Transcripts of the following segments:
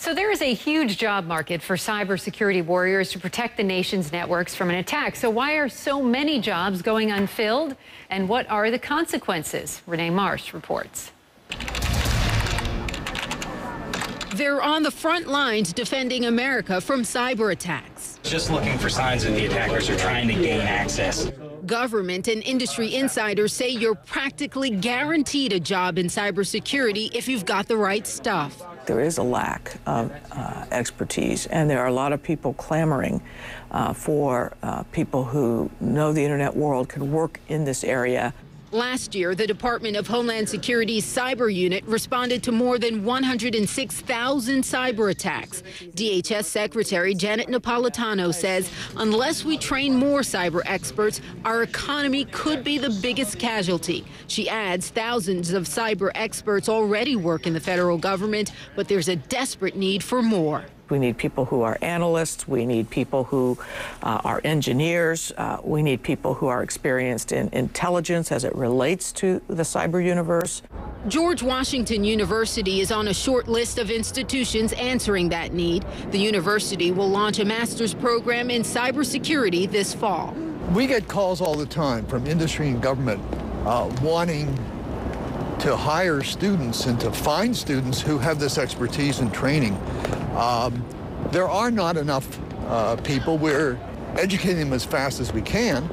So there is a huge job market for cybersecurity warriors to protect the nation's networks from an attack. So why are so many jobs going unfilled? And what are the consequences? Renee Marsh reports. They're on the front lines defending America from cyber attacks. Just looking for signs that the attackers are trying to gain access. Government and industry insiders say you're practically guaranteed a job in cybersecurity if you've got the right stuff. There is a lack of expertise, and there are a lot of people clamoring for people who know the internet world, can work in this area. Last year, the Department of Homeland Security's cyber unit responded to more than 106,000 cyber attacks. DHS Secretary Janet Napolitano says unless we train more cyber experts, our economy could be the biggest casualty. She adds thousands of cyber experts already work in the federal government, but there's a desperate need for more. We need people who are analysts. We need people who are engineers. We need people who are experienced in intelligence as it relates to the cyber universe. George Washington University is on a short list of institutions answering that need. The university will launch a master's program in cybersecurity this fall. We get calls all the time from industry and government wanting to hire students and to find students who have this expertise and training. There are not enough people. We're educating them as fast as we can.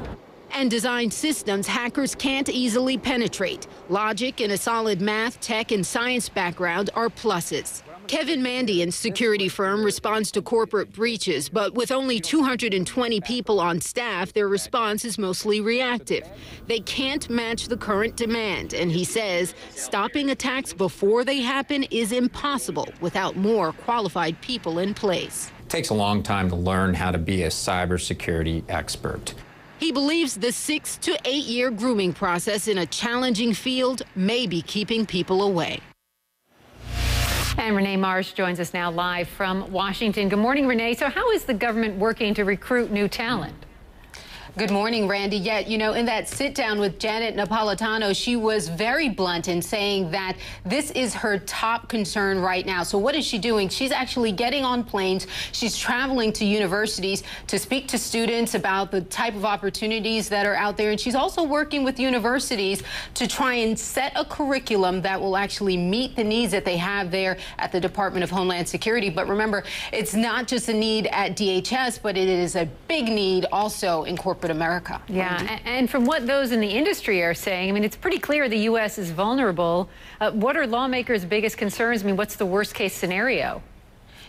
And design systems hackers can't easily penetrate. Logic and a solid math, tech, and science background are pluses. Kevin Mandian's security firm responds to corporate breaches, but with only 220 people on staff, their response is mostly reactive. They can't match the current demand, and he says stopping attacks before they happen is impossible without more qualified people in place. It takes a long time to learn how to be a cybersecurity expert. He believes the 6 to 8 year grooming process in a challenging field may be keeping people away. And Renee Marsh joins us now live from Washington. Good morning, Renee. So how is the government working to recruit new talent? Good morning, Randy. Yeah, you know, in that sit down with Janet Napolitano, she was very blunt in saying that this is her top concern right now. So what is she doing? She's actually getting on planes. She's traveling to universities to speak to students about the type of opportunities that are out there. And she's also working with universities to try and set a curriculum that will actually meet the needs that they have there at the Department of Homeland Security. But remember, it's not just a need at DHS, but it is a big need also in corporate America. Yeah, and from what those in the industry are saying, I mean, it's pretty clear the U.S. is vulnerable. What are lawmakers' biggest concerns? I mean, what's the worst case scenario?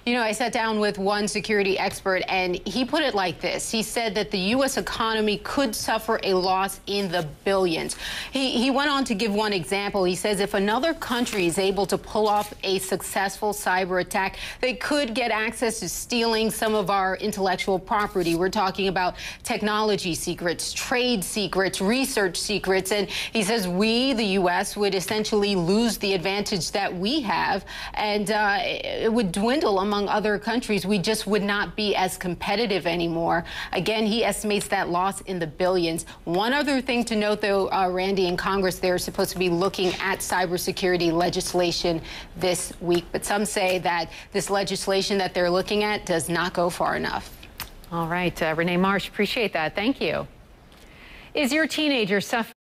You know, I sat down with one security expert, and he put it like this. He said that the U.S. economy could suffer a loss in the billions. He went on to give one example. He says if another country is able to pull off a successful cyber attack, they could get access to stealing some of our intellectual property. We're talking about technology secrets, trade secrets, research secrets. And he says we, the U.S., would essentially lose the advantage that we have, and it would dwindle among other countries. We just would not be as competitive anymore. Again, he estimates that loss in the billions. One other thing to note, though, Randy, in Congress, they're supposed to be looking at cybersecurity legislation this week. But some say that this legislation that they're looking at does not go far enough. All right, Renee Marsh, appreciate that. Thank you. Is your teenager suffering